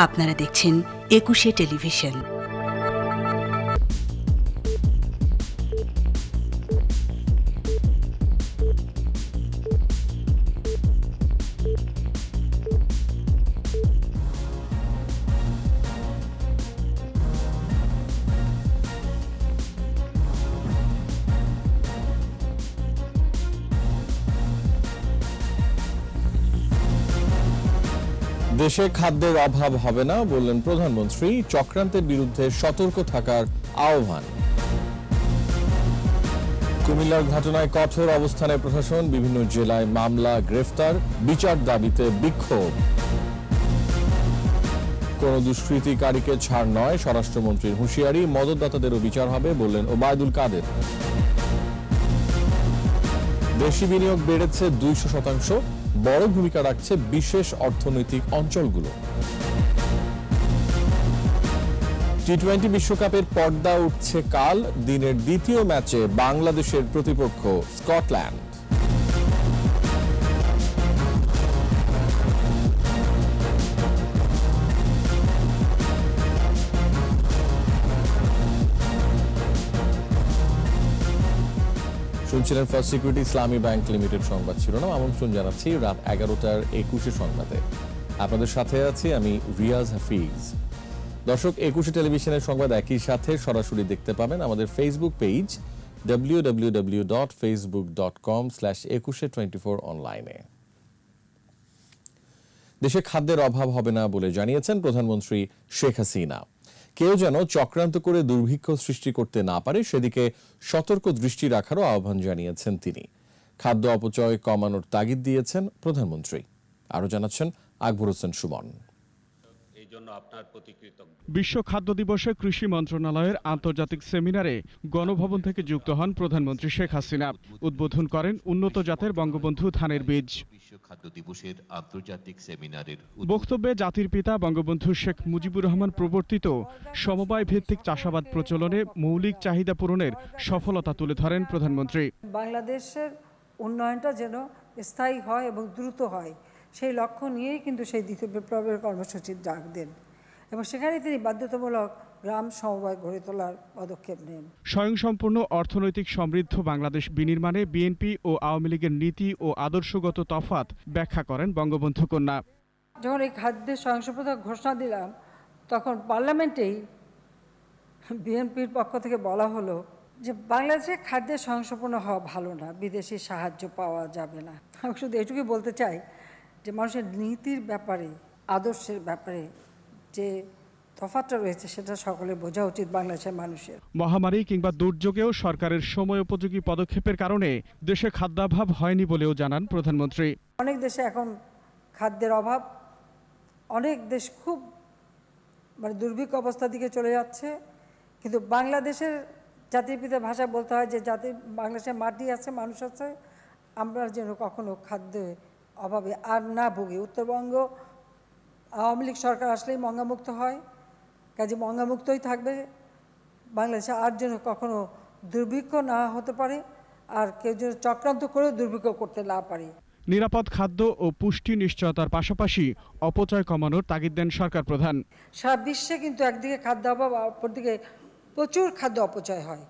আপনারা দেখছেন একুশে টেলিভিশন। দেশে খাদ্যের অভাব হবে না বললেন প্রধানমন্ত্রী। চক্রান্তের বিরুদ্ধে সতর্ক থাকার আহ্বান। কুমিল্লার ঘটনায় কঠোর অবস্থানে প্রশাসন, বিভিন্ন জেলায় মামলা, গ্রেফতার, বিচার দাবিতে বিক্ষোভ। কোন দুষ্কৃতিকারীকে ছাড় নয়, স্বরাষ্ট্রমন্ত্রীর হুঁশিয়ারি। মদতদাতাদেরও বিচার হবে বললেন ওবায়দুল কাদের। দেশি বিনিয়োগ বেড়েছে 200%, বড় ভূমিকা রাখছে বিশেষ অর্থনৈতিক অঞ্চলগুলো। টি-20 বিশ্বকাপের পর্দা উঠছে কাল। দিনের দ্বিতীয় ম্যাচে বাংলাদেশের প্রতিপক্ষ স্কটল্যান্ড। শুনছিলেন ফার্স্ট সিকিউরিটি ইসলামী ব্যাংক লিমিটেড সংবাদ শিরোনাম। আমন্ত্রণ জানাচ্ছি রাত 11টার 21 সংবাদে। আপনাদের সাথে আছি আমি রিয়াজ হাফিজ। দর্শক, 21 টেলিভিশনের সংবাদ একই সাথে সরাসরি দেখতে পাবেন আমাদের ফেসবুক পেজ www.facebook.com/2124 অনলাইনে। দেশে খাদ্যের অভাব হবে না বলে জানিয়েছেন প্রধানমন্ত্রী শেখ হাসিনা। কেউ যেন চক্রান্ত করে দুর্ভিক্ষ সৃষ্টি করতে না পারে সেদিকে সতর্ক দৃষ্টি রাখারও আহ্বান জানিয়েছেন তিনি। খাদ্য অপচয় কমানোর তাগিদ দিয়েছেন প্রধানমন্ত্রী। আরো জানাচ্ছেন আকবর হোসেন সুমন। বিশ্ব খাদ্য দিবসে কৃষি মন্ত্রণালয়ের আন্তর্জাতিক সেমিনারে গণভবন থেকে যুক্ত হন প্রধানমন্ত্রী শেখ হাসিনা। উদ্বোধন করেন উন্নত জাতের বঙ্গবন্ধু ধানের বীজ। বক্তব্যে জাতির পিতা বঙ্গবন্ধু শেখ মুজিবুর রহমান প্রবর্তিত সমবায় ভিত্তিক চাষাবাদ প্রচলনে মৌলিক চাহিদা পূরণের সফলতা তুলে ধরেন প্রধানমন্ত্রী। বাংলাদেশের উন্নয়নটা যেন স্থায়ী হয় এবং দ্রুত হয়, সেই লক্ষ্য নিয়েই কিন্তু সেই দ্বিতীয় বিপ্লবের কর্মসূচির ডাক দেন এবং সেখানে তিনি বাধ্যতামূলক গ্রাম সমবায় গড়ে তোলার পদক্ষেপ নেন। স্বয়ংসম্পূর্ণ অর্থনৈতিক সমৃদ্ধ বাংলাদেশ বিনির্মাণে বিএনপি ও আওয়ামী লীগের নীতি ও আদর্শগত তফাৎ ব্যাখ্যা করেন বঙ্গবন্ধু কন্যা। যখন এই খাদ্যের স্বয়ংসম্পূর্ণতার ঘোষণা দিলাম, তখন পার্লামেন্টেই বিএনপির পক্ষ থেকে বলা হলো যে বাংলাদেশে খাদ্যের স্বয়ংসম্পূর্ণ হওয়া ভালো না, বিদেশি সাহায্য পাওয়া যাবে না। আমি শুধু এটুকুই বলতে চাই যে মানুষের নীতির ব্যাপারে, আদর্শের ব্যাপারে যে তফাৎটা রয়েছে সেটা সকলে বোঝা উচিত বাংলাদেশের মানুষের। মহামারী কিংবা দুর্যোগেও সরকারের সময় উপযোগী পদক্ষেপের কারণে দেশে খাদ্যাভাব হয়নি বলেও জানান প্রধানমন্ত্রী। অনেক দেশে এখন খাদ্যের অভাব, অনেক দেশ খুব দুর্ভিক্ষ অবস্থার দিকে চলে যাচ্ছে, কিন্তু বাংলাদেশের জাতির পিতার ভাষায় বলতে হয় যে বাংলাদেশের মাটি আছে, মানুষ আছে, আমরা যেন কখনো খাদ্যের অভাবে আর না ভুগি। উত্তরবঙ্গ আওয়ামী লীগ সরকার আসলেই মঙ্গামুক্ত হয়, কাজে মঙ্গামুক্তই থাকবে। বাংলাদেশে আর যেন কখনো দুর্ভিক্ষ না হতে পারে, আর কেউ যেন চক্রান্ত করেও দুর্ভিক্ষ করতে না পারে। নিরাপদ খাদ্য ও পুষ্টি নিশ্চয়তার পাশাপাশি অপচয় কমানোর তাগিদ দেন সরকার প্রধান। সারা বিশ্বে কিন্তু একদিকে খাদ্য অভাব, অপরদিকে প্রচুর খাদ্য অপচয় হয়।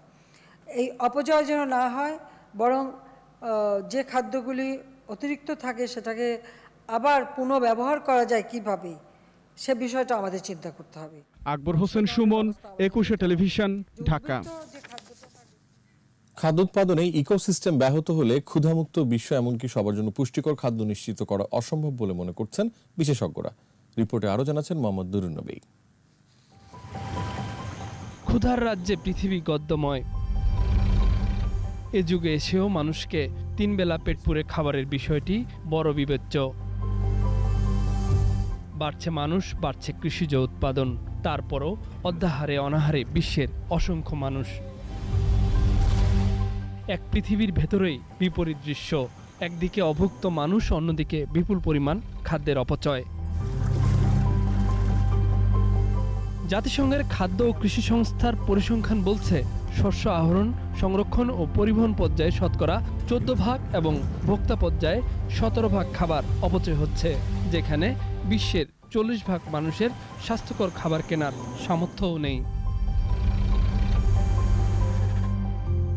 এই অপচয় যেন না হয়, বরং যে খাদ্যগুলি অতিরিক্ত থাকে সেটাকে আবার পুনঃব্যবহার করা যায় কিভাবে, সে বিষয়টা আমাদের চিন্তা করতে হবে। আকবর হোসেন সুমন, 21 টেলিভিশন, ঢাকা। খাদ্য উৎপাদনে ইকোসিস্টেম ব্যাহত হলে ক্ষুধামুক্ত বিশ্ব, এমনকি সবার জন্য পুষ্টিকর খাদ্য নিশ্চিত করা অসম্ভব বলে মনে করছেন বিশেষজ্ঞরা। রিপোর্টে আরো জানাচ্ছেন মোহাম্মদ নুরুন নবী। ক্ষুধার রাজ্যে পৃথিবী গদ্যময়। এ যুগে এসেও মানুষকে 3 বেলা পেট পুরে খাবারের বিষয়টি বড় বিবেচ্য। বাড়ছে মানুষ, বাড়ছে কৃষিজ উৎপাদন, তারপরও অর্ধাহারে অনাহারে বিশ্বের অসংখ্য মানুষ। এক পৃথিবীর ভেতরেই বিপরীত দৃশ্য। একদিকে অভুক্ত মানুষ, অন্যদিকে বিপুল পরিমাণ খাদ্যের অপচয়। জাতিসংঘের খাদ্য ও কৃষি সংস্থার পরিসংখ্যান বলছে, শস্য আহরণ, সংরক্ষণ ও পরিবহন পর্যায়ে শতকরা 14% এবং ভোক্তা পর্যায়ে 17% খাবার অপচয় হচ্ছে, যেখানে বিশ্বের 40% মানুষের স্বাস্থ্যকর খাবার কেনার সামর্থ্যও নেই।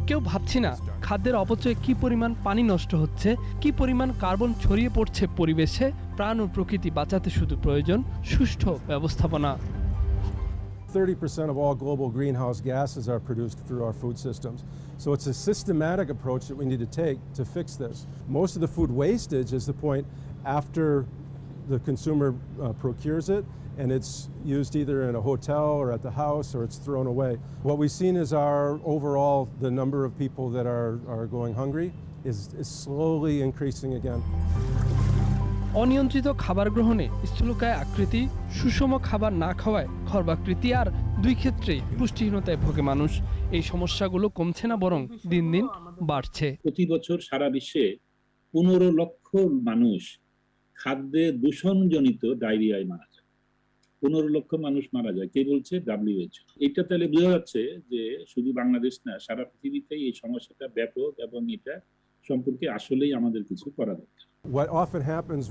কেউ ভাবছি না খাদ্যের অপচয়ে কি পরিমাণ পানি নষ্ট হচ্ছে, কি পরিমাণ কার্বন ছড়িয়ে পড়ছে পরিবেশে। প্রাণ ও প্রকৃতি বাঁচাতে শুধু প্রয়োজন সুষ্ঠু ব্যবস্থাপনা। 30% of all global greenhouse gases are produced through our food systems. So it's a systematic approach that we need to take to fix this. Most of the food wastage is the point after the consumer procures it, and it's used either in a hotel or at the house, or it's thrown away. What we've seen is the number of people that are going hungry is slowly increasing again. অনিয়ন্ত্রিত খাবার গ্রহণে স্থূলকায় আকৃতি, সুষম খাবার না খাওয়ায় খর্বাকৃতি, আর দুই ক্ষেত্রেই পুষ্টিহীনতায় ভোগে মানুষ। এই সমস্যাগুলো কমছে না, বরং দিন দিন বাড়ছে। প্রতি বছর সারা বিশ্বে 15 লক্ষ মানুষ খাদ্যে দূষণজনিত ডায়রিয়ায় মারা যায়। 15 লক্ষ মানুষ মারা যায়, কে বলছে? WHO। এটা তাহলে বোঝা যাচ্ছে যে শুধু বাংলাদেশ না, সারা পৃথিবীতেই এই সমস্যাটা ব্যাপক, এবং এটা সম্পর্কে আসলেই আমাদের কিছু করা দরকার। What often happens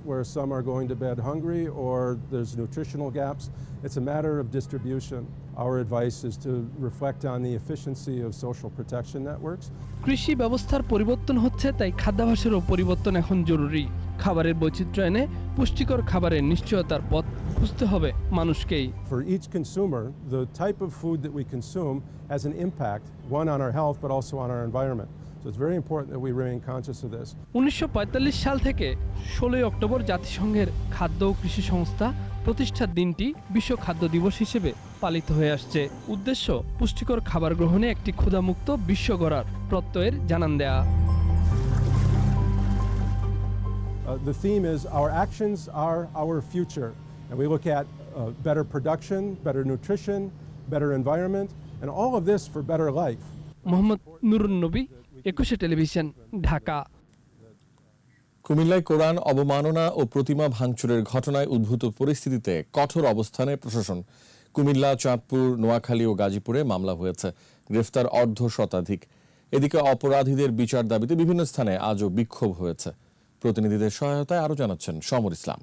where some are going to bed hungry or there's nutritional gaps, it's a matter of distribution. Our advice is to reflect on the efficiency of social protection networks. কৃষি ব্যবস্থার পরিবর্তন হচ্ছে, তাই খাদ্যাভ্যাসেরও পরিবর্তন এখন জরুরি। খাবারের বৈচিত্র্য এনে পুষ্টিকর খাবারের নিশ্চয়তার পথ খুঁজতে হবে মানুষকেই। For each consumer, the type of food that we consume has an impact, one on our health but also on our environment. So it's very important that we remain conscious of this. 1945 সাল থেকে 16 October জাতিসংঘের খাদ্য ও কৃষি সংস্থা প্রতিষ্ঠার দিনটি বিশ্ব খাদ্য দিবস হিসেবে পালিত হয়ে আসছে। উদ্দেশ্য পুষ্টিকর খাবার গ্রহণে একটি ক্ষুধামুক্ত বিশ্ব গড়ার প্রত্যয়ের জানান দেয়া। The theme is our actions are our future, and we look at better production, better nutrition, better environment, and all of this for better life. Mohammad Nurun নবী, 21 টেলিভিশন, ঢাকা। কুমিল্লায় কোরআন অবমাননা ও প্রতিমা ভাঙচুরের ঘটনায় উদ্ভূত পরিস্থিতিতে কঠোর অবস্থানে প্রশাসন। কুমিল্লা, চাঁদপুর, নোয়াখালী ও গাজীপুরে মামলা হয়েছে, গ্রেফতার অর্ধশতাধিক। এদিকে অপরাধীদের বিচার দাবিতে বিভিন্ন স্থানে আজও বিক্ষোভ হয়েছে। প্রতিনিধিদের সহায়তায় আরও জানাচ্ছেন সমর ইসলাম।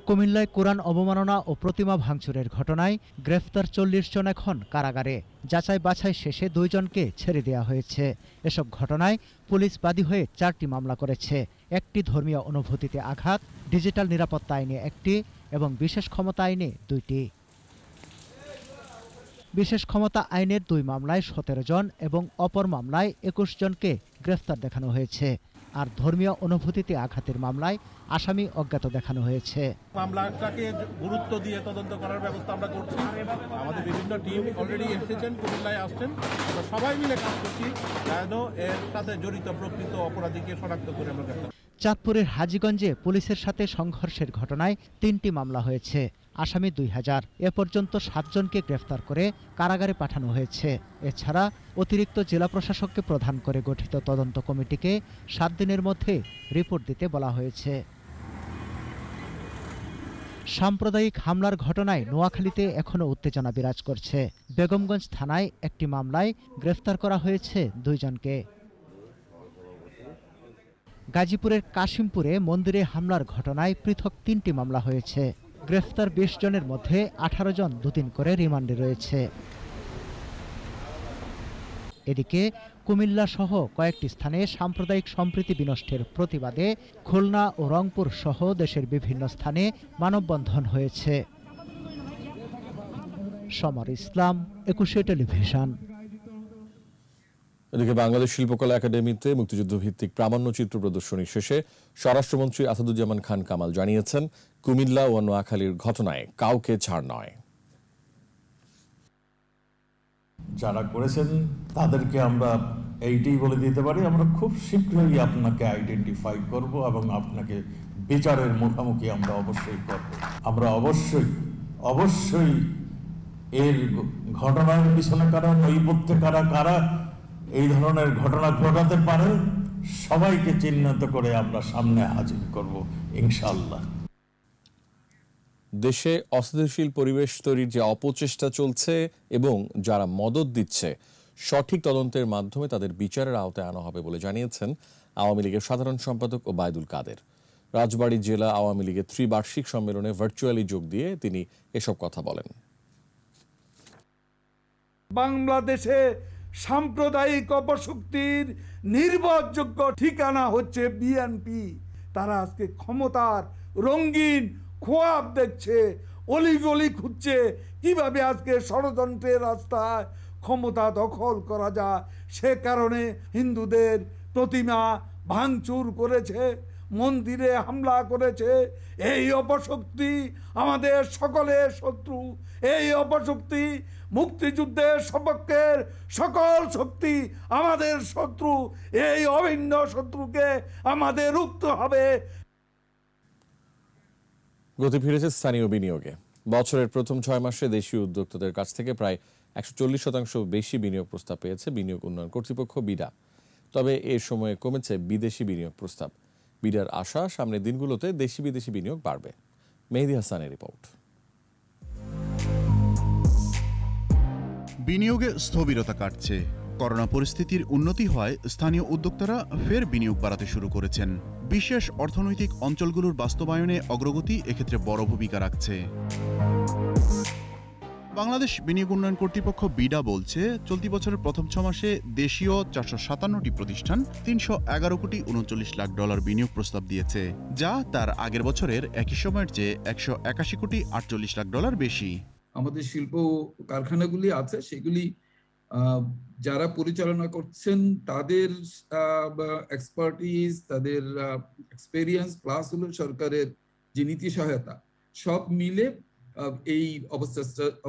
কুমিল্লায় কোরআন অবমাননা ও প্রতিমা ভাঙচুরের ঘটনায় গ্রেফতার 40 জন এখন কারাগারে। যাচাই বাছাই শেষে 2 জনকে ছেড়ে দেওয়া হয়েছে। এসব ঘটনায় পুলিশ বাদী হয়ে 4টি মামলা করেছে। একটি ধর্মীয় অনুভূতিতে আঘাত, ডিজিটাল নিরাপত্তা আইনে 1টি এবং বিশেষ ক্ষমতা আইনে 2টি। বিশেষ ক্ষমতা আইনের 2 মামলায় 17 জন এবং অপর মামলায় 21 জনকে গ্রেফতার দেখানো হয়েছে। আর ধর্মীয় অনুভূতিতে আঘাতের মামলায় আসামি অজ্ঞাত দেখানো হয়েছে। মামলাটাকে গুরুত্ব দিয়ে তদন্ত করার ব্যবস্থা আমরা করছি। আমাদের বিভিন্ন টিম অলরেডি এসেছেন, কুমিল্লায় আসছেন। আমরা সবাই মিলে কাজ করছি যেন এর সাথে জড়িত প্রকৃত অপরাধীকে শনাক্ত করে আমরা গ্রেফতার। চাঁদপুরের হাজীগঞ্জে পুলিশের সাথে সংঘর্ষের ঘটনায় 3টি মামলা হয়েছে, আসামি 2000। এ পর্যন্ত 7 জনকে গ্রেফতার করে কারাগারে পাঠানো হয়েছে। এছাড়া অতিরিক্ত জেলা প্রশাসককে প্রধান করে গঠিত তদন্ত কমিটিকে 7 দিনের মধ্যে রিপোর্ট দিতে বলা হয়েছে। সাম্প্রদায়িক হামলার ঘটনায় নোয়াখালীতে এখনও উত্তেজনা বিরাজ করছে। বেগমগঞ্জ থানায় একটি মামলায় গ্রেফতার করা হয়েছে 2 জনকে। গাজীপুরের কাশিমপুরে মন্দিরে হামলার ঘটনায় পৃথক 3টি মামলা হয়েছে। গ্রেফতার 20 জনের মধ্যে 18 জন 2 দিন করে রিমান্ডে রয়েছে। এদিকে কুমিল্লা সহ কয়েকটি স্থানে সাম্প্রদায়িক সম্প্রীতি বিনষ্টের প্রতিবাদে খুলনা ও রংপুর সহ দেশের বিভিন্ন স্থানে মানববন্ধন হয়েছে। সমর ইসলাম, 21 টেলিভিশন। এদিকে বাংলাদেশ শিল্পকলা একাডেমিতে মুক্তিযুদ্ধ ভিত্তিক প্রামাণ্য চিত্র প্রদর্শনী শেষে স্বরাষ্ট্রমন্ত্রী আসাদুজ্জামান খান কামাল জানিয়েছেন, কুমিল্লা ও নোয়াখালীর ঘটনায় কাউকে ছাড় নয়। যারা করেছেন তাদেরকে আমরা এইটাই বলে দিতে পারি, আমরা খুব শীঘ্রই আপনাকে আইডেন্টিফাই করব এবং আপনাকে বিচারের মুখোমুখি আমরা অবশ্যই করব। আমরা অবশ্যই এর ঘটনার পিছনে কারা, নৈপথ্যে কারা কারা এই ধরনের ঘটনা ঘটাতে পারে সবাইকে চিহ্নিত করে আমরা সামনে হাজির করব ইনশাআল্লাহ। দেশে অস্থিতিশীল পরিবেশ তৈরির যে অপচেষ্টা চলছে এবং যারা মদদ দিচ্ছে, সঠিক তদন্তের মাধ্যমে তাদের বিচারের আওতায় আনা হবে বলে জানিয়েছেন আওয়ামী লীগের সাধারণ সম্পাদক ওবায়দুল কাদের। রাজবাড়ী জেলা আওয়ামী লীগের ত্রিবার্ষিক সম্মেলনে ভার্চুয়ালি যোগ দিয়ে তিনি এসব কথা বলেন। বাংলাদেশে সাম্প্রদায়িক অপশক্তির নির্ভরযোগ্য ঠিকানা হচ্ছে বিএনপি। তারা আজকে ক্ষমতার রঙিন খোয়াব দেখছে, অলিগলি খুঁজছে কিভাবে আজকে ষড়যন্ত্রের রাস্তায় ক্ষমতা দখল করা যায়। সে কারণে হিন্দুদের প্রতিমা ভাঙচুর করেছে, মন্দিরে হামলা করেছে। এই অপশক্তি আমাদের সকলের শত্রু। এই অপশক্তি মুক্তিযুদ্ধের সপক্ষের সকল শক্তি আমাদের শত্রু। এই অভিন্ন শত্রুকে আমাদের রুখতে হবে। গতি ফিরেছে স্থানীয় বিনিয়োগে। বছরের প্রথম 6 মাসে দেশীয় উদ্যোক্তাদের কাছ থেকে প্রায় 140% বেশি বিনিয়োগ প্রস্তাব পেয়েছে বিনিয়োগ উন্নয়ন কর্তৃপক্ষ বিডা। তবে এ সময়ে কমেছে বিদেশি বিনিয়োগ প্রস্তাব। বিডার আশা সামনের দিনগুলোতে দেশি বিদেশি বিনিয়োগ বাড়বে। মেহেদী হাসানের রিপোর্ট। বিনিয়োগে স্থবিরতা কাটছে। করোনা পরিস্থিতির উন্নতি হওয়ায় স্থানীয় উদ্যোক্তারা ফের বিনিয়োগ বাড়াতে শুরু করেছেন। বিশেষ অর্থনৈতিক অঞ্চলগুলোর বাস্তবায়নে অগ্রগতি এক্ষেত্রে বড় ভূমিকা রাখছে। বাংলাদেশ বিনিয়োগ উন্নয়ন কর্তৃপক্ষ বিডা বলছে, চলতি বছরের প্রথম 6 মাসে দেশীয় 457টি প্রতিষ্ঠান 311 কোটি 39 লাখ ডলার বিনিয়োগ প্রস্তাব দিয়েছে, যা তার আগের বছরের একই সময়ের চেয়ে 181 কোটি 48 লাখ ডলার বেশি। আমাদের শিল্প কারখানাগুলি আছে, সেগুলি যারা পরিচালনা করছেন তাদের এক্সপার্টিজ, তাদের এক্সপেরিয়েন্স প্লাস হলো সরকারের যে নীতি সহায়তা, সব মিলে এই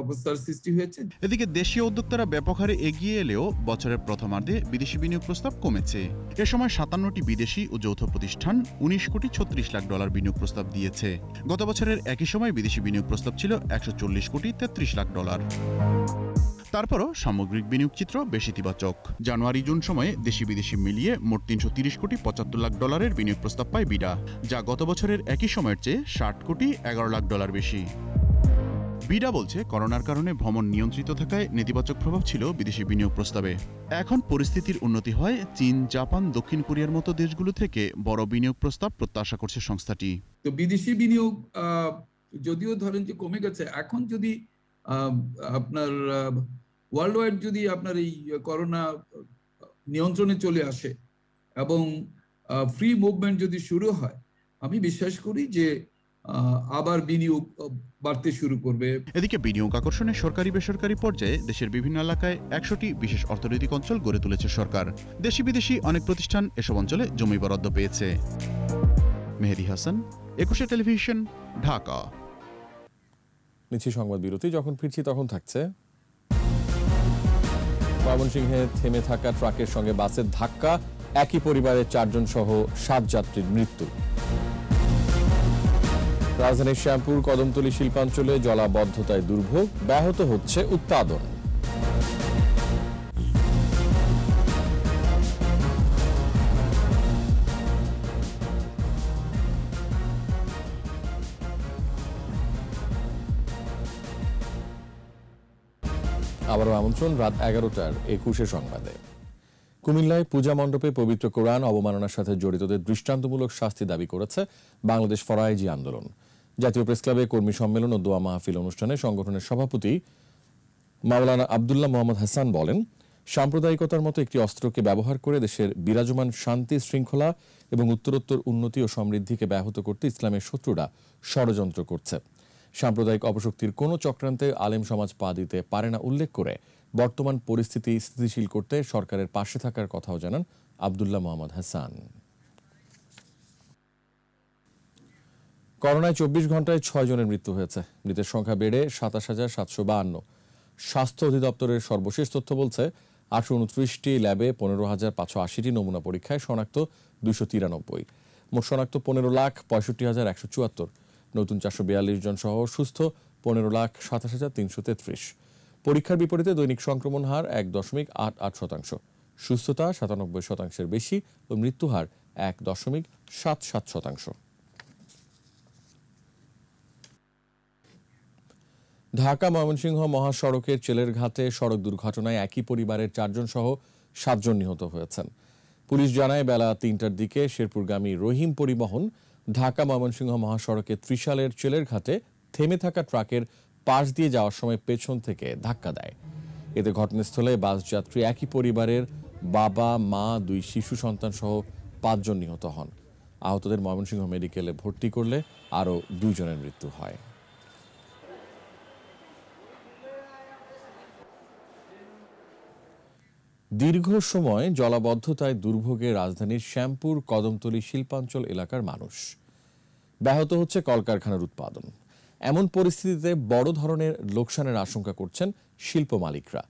অবস্থার সৃষ্টি হয়েছে। এদিকে দেশীয় উদ্যোক্তারা ব্যাপক হারে এগিয়ে এলেও বছরের প্রথমার্ধে বিদেশি বিনিয়োগ প্রস্তাব কমেছে। এ সময় 57টি বিদেশি ও যৌথ প্রতিষ্ঠান 19 কোটি 36 লাখ ডলার বিনিয়োগ প্রস্তাব দিয়েছে। গত বছরের একই সময় বিদেশি বিনিয়োগ প্রস্তাব ছিল 140 কোটি 33 লাখ ডলার। তারপরও সামগ্রিক বিনিয়োগ চিত্র বেশ ইতিবাচক। জানুয়ারি জুন সময়ে দেশি বিদেশি মিলিয়ে মোট 330 কোটি 75 লাখ ডলারের বিনিয়োগ প্রস্তাব পায় বিডা, যা গত বছরের একই সময়ের চেয়ে 60 কোটি 11 লাখ ডলার বেশি। বিডা বলছে, করোনার কারণে ভ্রমণ নিয়ন্ত্রিত থাকায় নেতিবাচক প্রভাব ছিল বিদেশি বিনিয়োগ প্রস্তাবে। এখন পরিস্থিতির উন্নতি হয় চীন, জাপান, দক্ষিণ কোরিয়ার মতো দেশগুলো থেকে বড় বিনিয়োগ প্রস্তাব প্রত্যাশা করছে সংস্থাটি। তো বিদেশি বিনিয়োগ যদিও ধরেন যে কমে গেছে, এখন যদি আপনার ওয়ার্ল্ড ওয়াইড যদি আপনার এই করোনা নিয়ন্ত্রণে চলে আসে এবং ফ্রি মুভমেন্ট যদি শুরু হয়, আমি বিশ্বাস করি যে আবার বিনিয়োগ বাড়তে শুরু করবে। এদিকে বিনিয়োগ আকর্ষণে সরকারি বেসরকারি পর্যায়ে দেশের বিভিন্ন এলাকায় 100টি বিশেষ অর্থনৈতিক অঞ্চল গড়ে তুলেছে সরকার। দেশি বিদেশি অনেক প্রতিষ্ঠান এসব অঞ্চলে জমি বরাদ্দ পেয়েছে। মেহেদী হাসান, 21 টেলিভিশন, ঢাকা। নিচ্ছি সংবাদ বিরতি। যখন ফিরছি তখন থাকছে ময়মনসিংহে থেমে থাকা ট্রাকের সঙ্গে বাসের ধাক্কা, একই পরিবারের 4 জন সহ 7 যাত্রীর মৃত্যু। রাজধানীর শ্যামপুর কদমতলী শিল্পাঞ্চলে জলাবদ্ধতায় দুর্ভোগ, ব্যাহত হচ্ছে উৎপাদন। আবারও আমন্ত্রণ রাত 11টার 21 সংবাদে। কুমিল্লায় পূজা মণ্ডপে পবিত্র কোরআন অবমাননার সাথে জড়িতদের দৃষ্টান্তমূলক শাস্তি দাবি করেছে বাংলাদেশ ফরায়েজি আন্দোলন। জাতীয় প্রেসক্লাবে কর্মী সম্মেলন ও দোয়া মাহফিল অনুষ্ঠানে সংগঠনের সভাপতি মাওলানা আব্দুল্লাহ মোহাম্মদ হাসান বলেন, সাম্প্রদায়িকতার মতো একটি অস্ত্রকে ব্যবহার করে দেশের বিরাজমান শান্তি শৃঙ্খলা এবং উত্তরোত্তর উন্নতি ও সমৃদ্ধিকে ব্যাহত করতে ইসলামের শত্রুরা ষড়যন্ত্র করছে। সাম্প্রদায়িক অপশক্তির কোনো চক্রান্তে আলেম সমাজ পা দিতে পারে না উল্লেখ করে বর্তমান পরিস্থিতি স্থিতিশীল করতে সরকারের পাশে থাকার কথাও জানান আব্দুল্লাহ মোহাম্মদ হাসান। করোনায় 24 ঘন্টায় 6 জনের মৃত্যু হয়েছে। মৃতের সংখ্যা বেড়ে 27,752। স্বাস্থ্য অধিদপ্তরের সর্বশেষ তথ্য বলছে 829টি ল্যাবে 15,580টি নমুনা পরীক্ষায় শনাক্ত 293। মোট শনাক্ত 15,65,174। নতুন 442 জন সহ সুস্থ 15,27,333। পরীক্ষার বিপরীতে দৈনিক সংক্রমণ হার 1.88%, সুস্থতা 97% বেশি ও মৃত্যু হার 1.77%। ঢাকা ময়মনসিংহ মহাসড়কের চেলেরঘাটে সড়ক দুর্ঘটনায় একই পরিবারের 4 জন সহ 7 জন নিহত হয়েছেন। পুলিশ জানায় বেলা 3টার দিকে শেরপুরগামী রহিম পরিবহন ঢাকা ময়মনসিংহ মহাসড়কে ত্রিশালের চেলেরঘাটে থেমে থাকা ট্রাকের পাশ দিয়ে যাওয়ার সময় পেছন থেকে ধাক্কা দেয়। এতে ঘটনাস্থলে বাস যাত্রী একই পরিবারের বাবা, মা, 2 শিশু সন্তান সহ 5 জন নিহত হন। আহতদের ময়মনসিংহ মেডিকেলে ভর্তি করলে আরও 2 জনের মৃত্যু হয়। দীর্ঘ সময় জলাবদ্ধতায় দুর্ভোগে রাজধানীর শ্যামপুর কদমতলী শিল্পাঞ্চল এলাকার মানুষ। ব্যাহত হচ্ছে কলকারখানার উৎপাদন। এমন পরিস্থিতিতে বড় ধরনের লোকসানের আশঙ্কা করছেন শিল্প মালিকরা।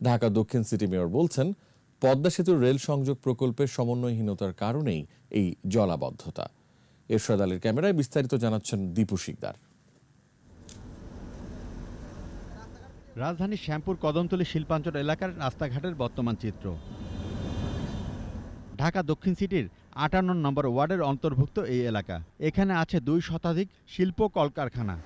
ঢাকা দক্ষিণ সিটি মেয়র বলছেন, পদ্মা সেতুর রেল সংযোগ প্রকল্পের সমন্বয়হীনতার কারণেই এই জলাবদ্ধতা। এরশাদ আলীর ক্যামেরায় বিস্তারিত জানাচ্ছেন দীপু শিকদার। রাজধানীর শ্যামপুর কদমতলী শিল্পাঞ্চল এলাকার রাস্তাঘাটের বর্তমান চিত্র। ঢাকা দক্ষিণ সিটির 58 নম্বর ওয়ার্ডের অন্তর্ভুক্ত এই এলাকা। এখানে আছে 2 শতাধিক শিল্প কলকারখানা।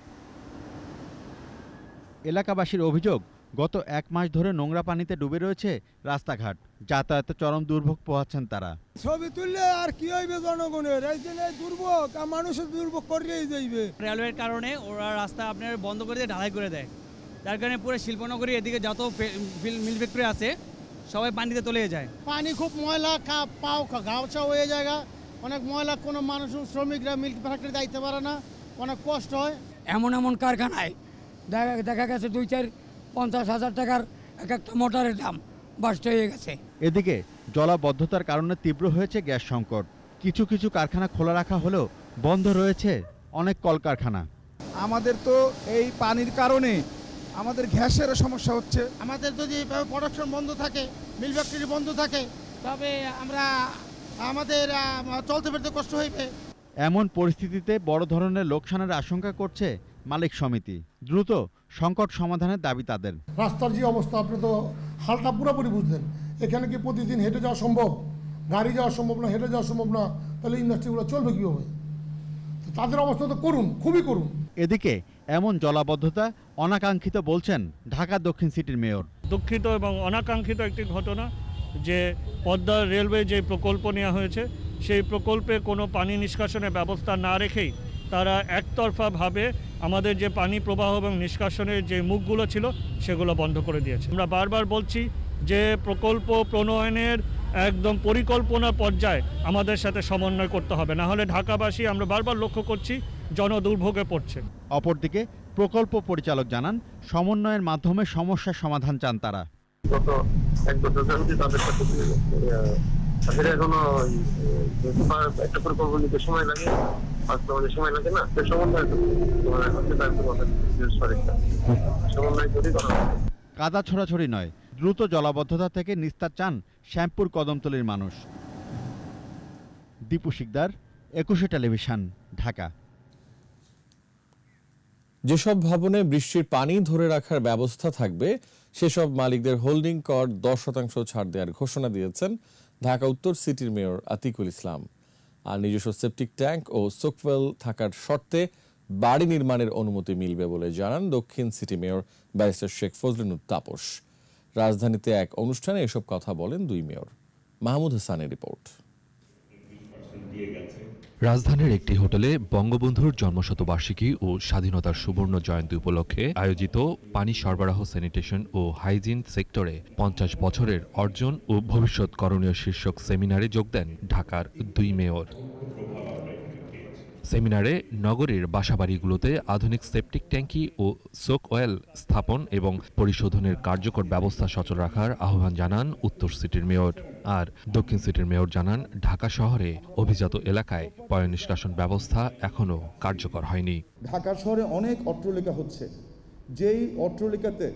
এলাকাবাসীর অভিযোগ, গত 1 মাস ধরে নোংরা পানিতে ডুবে রয়েছে রাস্তাঘাট। যাতায়াতে চরম দুর্ভোগ পোহাচ্ছেন তারা। ছবি তুললে আর কি হইবে জনগণের, এই জন্য দুর্ভোগ আর মানুষের দুর্ভোগ করেই যাইবে। রেলওয়ের কারণে ওরা রাস্তা আপনার বন্ধ করে দিয়ে ঢালাই করে দেয়, যার কারণে পুরো শিল্পনগরী এদিকে যত মিল ফ্যাক্টরি আছে সবাই পানিতে তলিয়ে যায়। পানি খুব ময়লা, পাও ঘাওচা হয়ে যায়, অনেক ময়লা। কোনো মানুষ শ্রমিকরা মিল্ক ফ্যাক্টরি যাইতে পারে না, অনেক কষ্ট হয়। এমন এমন কারখানায় দেখা গেছে 2-4-50 টাকার এক একটা মোটরের দাম বাড়তে হয়ে গেছে। এদিকে জলাবদ্ধতার কারণে তীব্র হয়েছে গ্যাস সংকট। কিছু কিছু কারখানা খোলা রাখা হলেও বন্ধ রয়েছে অনেক কলকারখানা। আমাদের তো এই পানির কারণে আমাদের গ্যাসেরও সমস্যা হচ্ছে। আমাদের যদি প্রোডাকশন বন্ধ থাকে, মিল ফ্যাক্টরি বন্ধ থাকে, তবে আমাদের চলতে ফিরতে কষ্ট হইবে। এমন পরিস্থিতিতে বড় ধরনের লোকসানের আশঙ্কা করছে মালিক সমিতি। দ্রুত সংকট সমাধানের দাবি তাদের। রাস্তার যে অবস্থা, আপনি তো হালটা পুরোপুরি বুঝলেন। এখানে কি প্রতিদিন হেঁটে যাওয়া সম্ভব? গাড়ি যাওয়া সম্ভব না, হেঁটে যাওয়া সম্ভব না, তাহলে ইন্ডাস্ট্রিগুলো চলবে কীভাবে? তাদের অবস্থা তো করুন, খুবই করুন। এদিকে এমন জলাবদ্ধতা অনাকাঙ্ক্ষিত বলছেন ঢাকা দক্ষিণ সিটির মেয়র। দুঃখিত এবং অনাকাঙ্ক্ষিত একটি ঘটনা যে পদ্মা রেলওয়ে যে প্রকল্প নেওয়া হয়েছে সেই প্রকল্পে কোনো পানি নিষ্কাশনের ব্যবস্থা না রেখেই তারা একতরফাভাবে আমাদের যে পানি প্রবাহ এবং নিষ্কাশনের যে মুখগুলো ছিল সেগুলো বন্ধ করে দিয়েছে। আমরা বারবার বলছি যে প্রকল্প প্রণয়নের একদম পরিকল্পনা পর্যায়ে আমাদের সাথে সমন্বয় করতে হবে, না হলে ঢাকাবাসী আমরা বারবার লক্ষ্য করছি জনদুর্ভোগে পড়ছে। অপরদিকে প্রকল্প পরিচালক জানান, সমন্বয়ের মাধ্যমে সমস্যার সমাধান চান তারা। গত 1 বছর ধরে তাদের সাথে এখনো একটা প্রকল্প নিতে সময় লাগে, বাস্তবায়নে সময় লাগে না, সমন্বয় করি করা। কাদা ছড়াছড়ি নয়, দ্রুত জলাবদ্ধতা থেকে নিস্তার চান শ্যামপুর কদমতলীর মানুষ। দীপু শিকদার, 21 টেলিভিশন, ঢাকা। যেসব ভবনে বৃষ্টির পানি ধরে রাখার ব্যবস্থা থাকবে সেসব মালিকদের হোল্ডিং কর 10% ছাড় দেওয়ার ঘোষণা দিয়েছেন ঢাকা উত্তর সিটির মেয়র আতিকুল ইসলাম। আর নিজস্ব সেপটিক ট্যাঙ্ক ও সোকওয়েল থাকার শর্তে বাড়ি নির্মাণের অনুমতি মিলবে বলে জানান দক্ষিণ city mayor barrister Sheikh Fazlul Tapas. রাজধানীতে এক অনুষ্ঠানে এসব কথা বলেন 2 মেয়র। মাহমুদ হাসানের রিপোর্ট। রাজধানীর একটি হোটেলে বঙ্গবন্ধুর জন্মশতবার্ষিকী ও স্বাধীনতার সুবর্ণ জয়ন্তী উপলক্ষে আয়োজিত পানি সরবরাহ, স্যানিটেশন ও হাইজিন সেক্টরে 50 বছরের অর্জন ও ভবিষ্যৎ করণীয় শীর্ষক সেমিনারে যোগ দেন ঢাকার 2 মেয়র। সেমিনারে নগরীর বাসাবাড়িগুলোতে আধুনিক সেপটিক ট্যাঙ্কি ও সোক ওয়েল স্থাপন এবং পরিশোধনের কার্যকর ব্যবস্থা সচল রাখার আহ্বান জানান উত্তর সিটির মেয়র। আর দক্ষিণ সিটির মেয়র জানান, ঢাকা শহরে অভিজাত এলাকায় পয়ঃনিষ্কাশন ব্যবস্থা এখনও কার্যকর হয়নি। ঢাকা শহরে অনেক অট্টালিকা হচ্ছে, যেই অট্টালিকাতে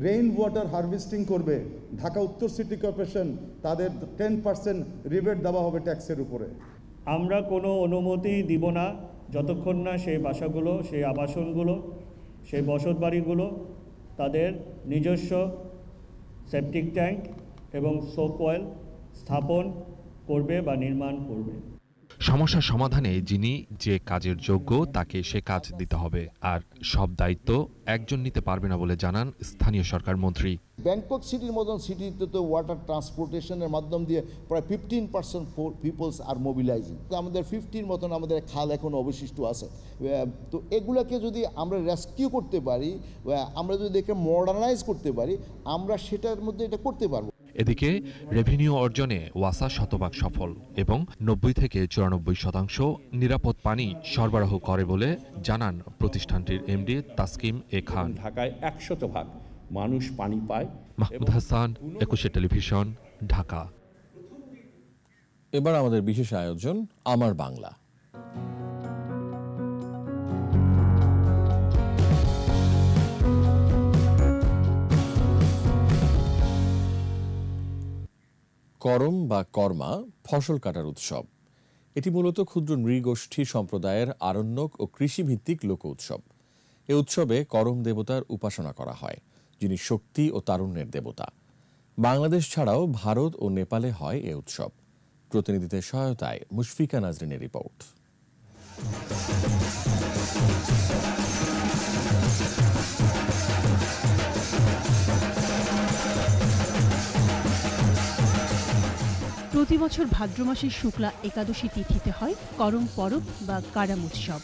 রেইন ওয়াটার হারভেস্টিং করবে ঢাকা উত্তর সিটি কর্পোরেশন, তাদের 10% রিবেট দেওয়া হবে ট্যাক্সের উপরে। আমরা কোনো অনুমতি দিব না যতক্ষণ না সেই বাসাগুলো, সেই আবাসনগুলো, সেই বসতবাড়িগুলো তাদের নিজস্ব সেপটিক ট্যাঙ্ক এবং সোক ওয়েল স্থাপন করবে বা নির্মাণ করবে। সমস্যার সমাধানে যিনি যে কাজের যোগ্য তাকে সে কাজ দিতে হবে, আর সব দায়িত্ব একজন নিতে পারবে না বলে জানান স্থানীয় সরকার মন্ত্রী। ব্যাংকক সিটির মতন সিটিতে তো ওয়াটার ট্রান্সপোর্টেশনের মাধ্যম দিয়ে প্রায় 15% পিপলস আর মোবিলাইজিং। আমাদের 50 মতন আমাদের খাল এখন অবশিষ্ট আছে। তো এগুলাকে যদি আমরা রেস্কিউ করতে পারি, আমরা যদি একে মডার্নাইজ করতে পারি, আমরা সেটার মধ্যে এটা করতে পারবো। এদিকে রেভিনিউ অর্জনে ওয়াসা শতভাগ সফল এবং 90 থেকে 94% নিরাপদ পানি সরবরাহ করে বলে জানান প্রতিষ্ঠানটির এমডি তাসকিম এ খান। ঢাকায় 100% মানুষ পানি পায়। মাহমুদ হাসান, একুশে টেলিভিশন, ঢাকা। এবার আমাদের বিশেষ আয়োজন আমার বাংলা। করম বা কর্মা ফসল কাটার উৎসব। এটি মূলত ক্ষুদ্র নৃগোষ্ঠী সম্প্রদায়ের আরণ্যক ও কৃষিভিত্তিক লোক উৎসব। এ উৎসবে করম দেবতার উপাসনা করা হয়, যিনি শক্তি ও তারুণ্যের দেবতা। বাংলাদেশ ছাড়াও ভারত ও নেপালে হয় এ উৎসব। প্রতিনিধিদের সহায়তায় মুশফিকা নাজরিনের রিপোর্ট। প্রতি বছর ভাদ্র মাসের শুক্লা একাদশী তিথিতে হয় করম পরব বা কারাম উৎসব।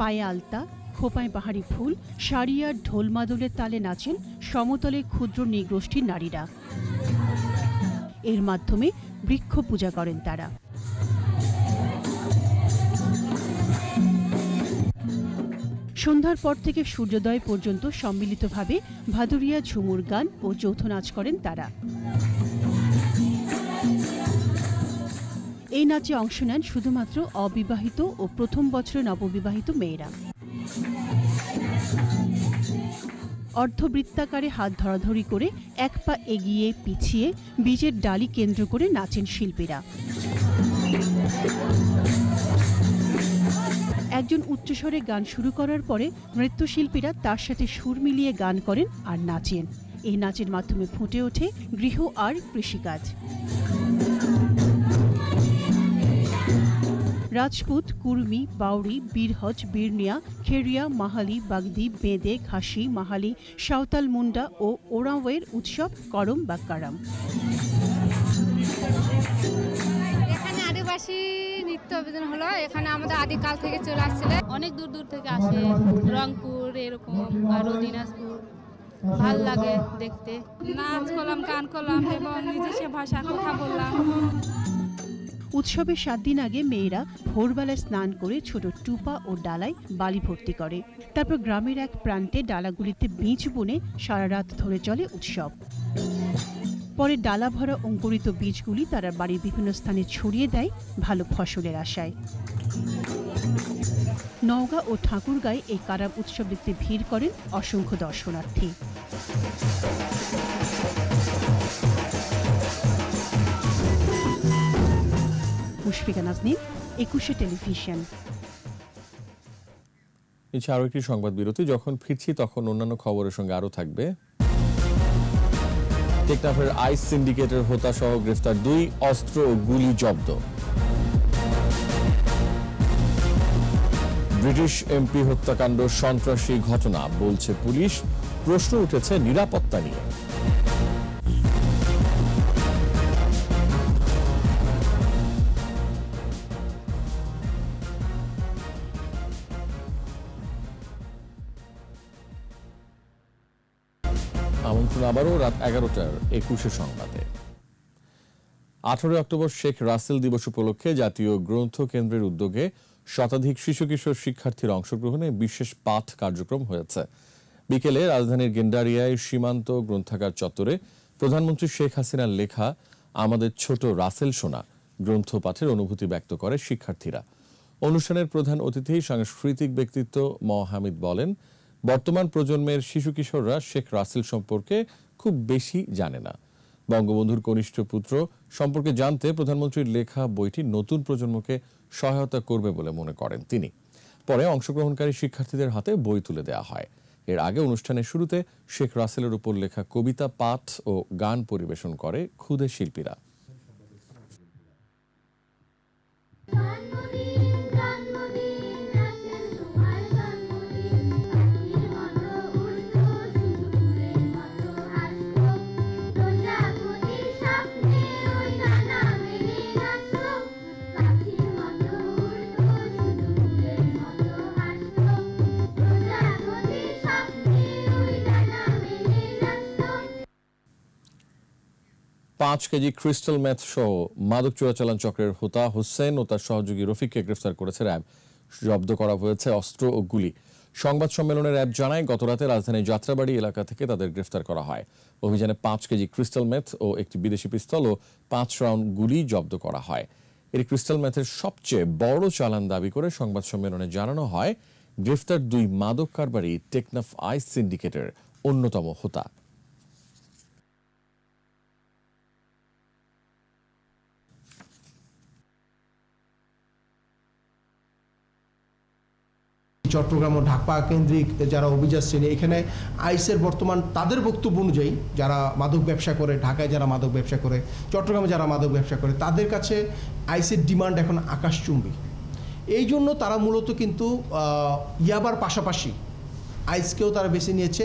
পায়ে আলতা, খোপায় বাহারি ফুল, শাড়ি আর ঢোল মাদলের তালে নাচেন সমতলে ক্ষুদ্র নৃগোষ্ঠীর নারীরা। এর মাধ্যমে বৃক্ষ পূজা করেন তারা। সন্ধ্যার পর থেকে সূর্যোদয় পর্যন্ত সম্মিলিতভাবে ভাদুরিয়া ঝুমুর গান ও যৌথ নাচ করেন তারা। এই নাচে অংশ নেন শুধুমাত্র অবিবাহিত ও প্রথম বছরে নববিবাহিত মেয়েরা। অর্ধবৃত্তাকারে হাত ধরাধরি করে এক পা এগিয়ে পিছিয়ে বীজের ডালি কেন্দ্র করে নাচেন শিল্পীরা। একজন উচ্চস্বরে গান শুরু করার পরে নৃত্যশিল্পীরা তার সাথে সুর মিলিয়ে গান করেন আর নাচেন। এই নাচের মাধ্যমে ফুটে ওঠে গৃহ আর কৃষিকাজ। রাজপুত, কুর্মি, বাউরি, বীরহজ, বীরনিয়া, খেরিয়া, মাহালি, বাগদি, বেদে, ঘাসি, মাহালি, সাঁওতাল, মুন্ডা ও ওরাওয়ের উৎসব করম বা কারাম। এখানে আদিবাসী নৃত্য অভিযান হলো, এখানে আমাদের আদিকাল থেকে চলে আসছিল, অনেক দূর দূর থেকে আসে, রংপুর এরকম আরো দিনাজপুর। ভাল লাগে দেখতে, নাচ করলাম, গান করলাম এবং নিজস্ব ভাষা কথা বললাম। উৎসবের 7 দিন আগে মেয়েরা ভোরবেলায় স্নান করে ছোট টুপা ও ডালায় বালি ভর্তি করে। তারপর গ্রামের এক প্রান্তে ডালাগুলিতে বীজ বুনে সারা রাত ধরে চলে উৎসব। পরে ডালা ভরা অঙ্কুরিত বীজগুলি তারা বাড়ির বিভিন্ন স্থানে ছড়িয়ে দেয় ভালো ফসলের আশায়। নওগাঁ ও ঠাকুরগাঁয়ে এই কারাম উৎসব দেখতে ভিড় করেন অসংখ্য দর্শনার্থী। মুশফিকা নাজনীন, একুশে টেলিভিশন। এছাড়াও একটি সংবাদ বিরতি। যখন ফিরছি তখন অন্যান্য খবরের সঙ্গে আরো থাকবে। টেকনাফের আইস সিন্ডিকেটের হোতা সহ গ্রেফতার 2, অস্ত্র ও গুলি জব্দ। ব্রিটিশ এমপি হত্যাকাণ্ড সন্ত্রাসী ঘটনা বলছে পুলিশ। প্রশ্ন উঠেছে নিরাপত্তা নিয়ে। আমন্ত্রণ আবারও রাত 11টার একুশে সংবাদে। 18 অক্টোবর শেখ রাসেল দিবস উপলক্ষে জাতীয় গ্রন্থ কেন্দ্রের উদ্যোগে শতাধিক শিশু কিশোর শিক্ষার্থীর অংশগ্রহণে বিশেষ পাঠ কার্যক্রম হয়েছে। বিকেলে রাজধানীর গেন্ডারিয়ায় সীমান্ত গ্রন্থাগার চত্বরে প্রধানমন্ত্রী শেখ হাসিনার লেখা আমাদের ছোট রাসেল সোনা গ্রন্থ পাঠের অনুভূতি ব্যক্ত করে শিক্ষার্থীরা। অনুষ্ঠানের প্রধান অতিথি সাংস্কৃতিক ব্যক্তিত্ব হামিদ বলেন, বর্তমান প্রজন্মের শিশু কিশোররা শেখ রাসেল সম্পর্কে খুব বেশি জানে না। বঙ্গবন্ধুর কনিষ্ঠ পুত্র সম্পর্কে জানতে প্রধানমন্ত্রীর লেখা বইটি নতুন প্রজন্মকে সহায়তা করবে বলে মনে করেন তিনি। পরে অংশগ্রহণকারী শিক্ষার্থীদের হাতে বই তুলে দেওয়া হয়। এর আগে অনুষ্ঠানের শুরুতে শেখ রাসেলের উপর লেখা কবিতা পাঠ ও গান পরিবেশন করে ক্ষুদে শিল্পীরা। 5 কেজি ক্রিস্টাল মেথ সহ মাদক চোরাচালান চক্রের হোতা হোসেন ও তার সহযোগী রফিককে গ্রেফতার করেছে র্যাব। জব্দ করা হয়েছে অস্ত্র ও গুলি। সংবাদ সম্মেলনে র্যাব জানায়, গতরাতে রাজধানীর যাত্রাবাড়ি এলাকা থেকে তাদের গ্রেফতার করা হয়। অভিযানে 5 কেজি ক্রিস্টাল মেথ ও একটি বিদেশি পিস্তল ও 5 রাউন্ড গুলি জব্দ করা হয়। এই ক্রিস্টাল মেথের সবচেয়ে বড় চালান দাবি করে সংবাদ সম্মেলনে জানানো হয়, গ্রেফতার 2 মাদক কারবারি টেকনাফ আইস সিন্ডিকেটের অন্যতম হোতা। চট্টগ্রাম ও ঢাকা কেন্দ্রিক যারা অভিজাত শ্রেণী, এখানে আইসের বর্তমান তাদের বক্তব্য অনুযায়ী যারা মাদক ব্যবসা করে, ঢাকায় যারা মাদক ব্যবসা করে, চট্টগ্রামে যারা মাদক ব্যবসা করে, তাদের কাছে আইসের ডিমান্ড এখন আকাশচুম্বী। এই জন্য তারা মূলত কিন্তু ইয়াবার পাশাপাশি আইসকেও তারা বেছে নিয়েছে।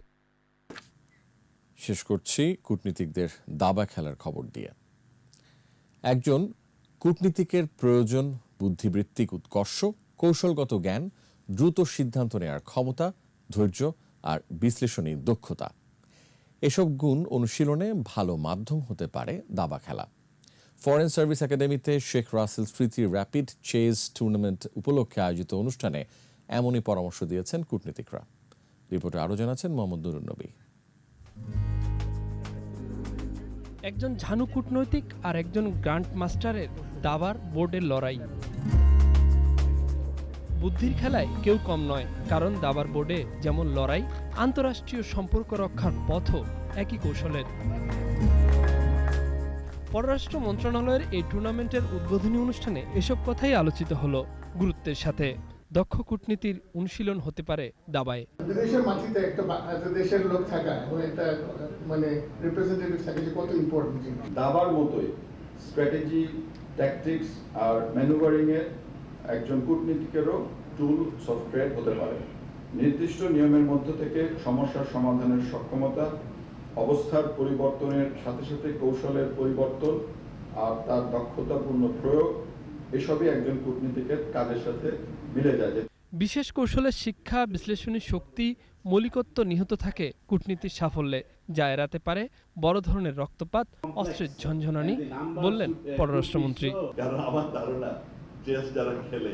শেষ করছি কূটনীতিকদের দাবা খেলার খবর দিয়ে। একজন কূটনীতিকের প্রয়োজন বুদ্ধিবৃত্তিক উৎকর্ষ, কৌশলগত জ্ঞান, দ্রুত সিদ্ধান্ত নেওয়ার ক্ষমতা, ধৈর্য আর বিশ্লেষণী দক্ষতা। এসব গুণ অনুশীলনে ভালো মাধ্যম হতে পারে দাবা খেলা। ফরেন সার্ভিস একাডেমিতে শেখ রাসেল স্মৃতি র্যাপিড চেজ টুর্নামেন্ট উপলক্ষে আয়োজিত অনুষ্ঠানে এমনই পরামর্শ দিয়েছেন কূটনীতিকরা। রিপোর্টে আরও জানাচ্ছেন মোহাম্মদ নুরুন নবী। একজন ঝানু কূটনৈতিক আর একজন গ্র্যান্ড মাস্টারের দাবার বোর্ডের লড়াই। বুদ্ধির খেলায় কেউ কম নয়, কারণ দাবার বোর্ডে যেমন লড়াই, আন্তঃরাষ্ট্রীয় সম্পর্ক রক্ষার পথও একই কৌশলের। পররাষ্ট্র মন্ত্রণালয়ের এই টুর্নামেন্টের উদ্বোধনী অনুষ্ঠানে এসব কথাই আলোচিত হলো গুরুত্বের সাথে। দক্ষ কূটনীতির অনুশীলন হতে পারে দাবায়। দেশের মাটিতে একটা দেশের লোক থাকা এবং একটা মানে রিপ্রেজেন্টেটিভ থাকে, কত ইম্পর্টেন্ট। দাবার মতোই স্ট্র্যাটেজি, ট্যাকটিক্স আর ম্যানুভারিং এ একজন কূটনীতিকেরও টুল সফটওয়্যার হতে পারে। নির্দিষ্ট নিয়মের মধ্য থেকে সমস্যার সমাধানের সক্ষমতা, অবস্থার পরিবর্তনের সাথে সাথে কৌশলের পরিবর্তন আর তার দক্ষতাপূর্ণ প্রয়োগ, এসবই একজন কূটনীতিকের কাজের সাথে মিলে যায়। বিশেষ কৌশলের শিক্ষা, বিশ্লেষণী শক্তি, মৌলিকত্ব নিহত থাকে কূটনীতির সাফল্যে, যা এড়াতে পারে বড় ধরনের রক্তপাত, অস্ত্রের ঝনঝনানি, বললেন পররাষ্ট্রমন্ত্রী। কারণ আমার ধারণা চেস যারা খেলে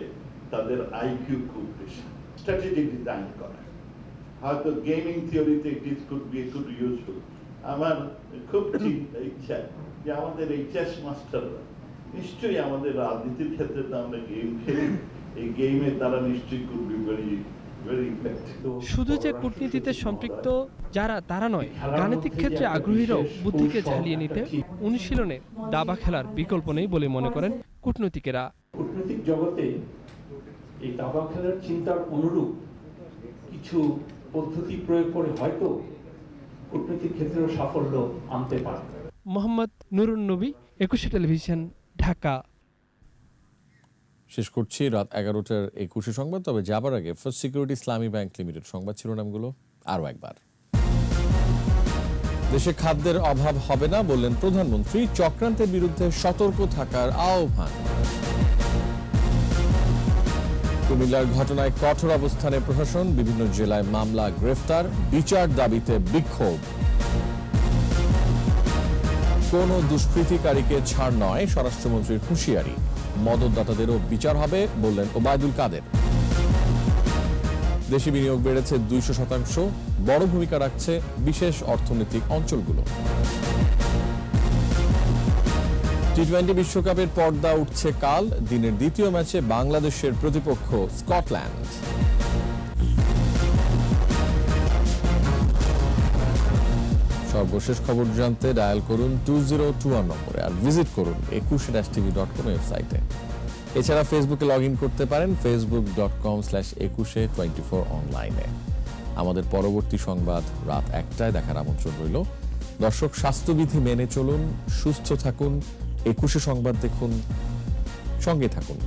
তাদের আইকিউ খুব বেশি, স্ট্র্যাটেজি ডিজাইন করা, হয়তো গেমিং থিওরিতে ইট কুড বি ইউজফুল। আমার খুব ইচ্ছা যে আমাদের এই চেস মাস্টাররা নিশ্চয়ই আমাদের রাজনীতির ক্ষেত্রে তো আমরা গেম খেলি, এই গেমে তারা নিশ্চয়ই could be very very effective. শুধু যে কূটনীতিতে সম্পৃক্ত যারা তারা নয়, গাণিতিক ক্ষেত্রে আগ্রহীরাও বুদ্ধিকে ঝালিয়ে নিতে অনুশীলনে দাবা খেলার বিকল্প নেই বলে মনে করেন কূটনীতিকেরা। কূটনৈতিক জগতে এই দাবা খেলার চিন্তার অনুরূপ কিছু পদ্ধতি প্রয়োগ করে হয়তো কূটনৈতিক ক্ষেত্রেও সাফল্য আনতে পারে। মোহাম্মদ নুরুন নবী, একুশে টেলিভিশন, ঢাকা। শেষ করছি রাত 11টার 21 সংবাদ। তবে যাবার আগে ফার্স্ট সিকিউরিটি ইসলামী ব্যাংক লিমিটেড সংবাদ শিরোনামগুলো আরও একবার। দেশে খাদ্যের অভাব হবে না বললেন প্রধানমন্ত্রী, চক্রান্তের বিরুদ্ধে সতর্ক থাকার আহ্বান। কুমিল্লার ঘটনায় কঠোর অবস্থানে প্রশাসন, বিভিন্ন জেলায় মামলা, গ্রেফতার, বিচার দাবিতে বিক্ষোভ। কোন দুষ্কৃতিকারীকে ছাড় নয়, স্বরাষ্ট্রমন্ত্রীর হুঁশিয়ারি। মদতদাতাদেরও বিচার হবে বললেন ওবায়দুল কাদের। দেশি বিনিয়োগ বেড়েছে 200%, বড় ভূমিকা রাখছে বিশেষ অর্থনৈতিক অঞ্চলগুলো। টি-20 বিশ্বকাপের পর্দা উঠছে কাল, দিনের দ্বিতীয় ম্যাচে বাংলাদেশের প্রতিপক্ষ স্কটল্যান্ড। সর্বশেষ খবর জানতে ডায়াল করুন 2021 নম্বরে আর ভিজিট করুন 21-tv.com ওয়েবসাইটে। এছাড়া ফেসবুকে লগ ইন করতে পারেন facebook.com/2124 অনলাইনে। আমাদের পরবর্তী সংবাদ রাত 1টায় দেখার আমন্ত্রণ রইল। দর্শক, স্বাস্থ্যবিধি মেনে চলুন, সুস্থ থাকুন, 21 সংবাদ দেখুন, সঙ্গে থাকুন।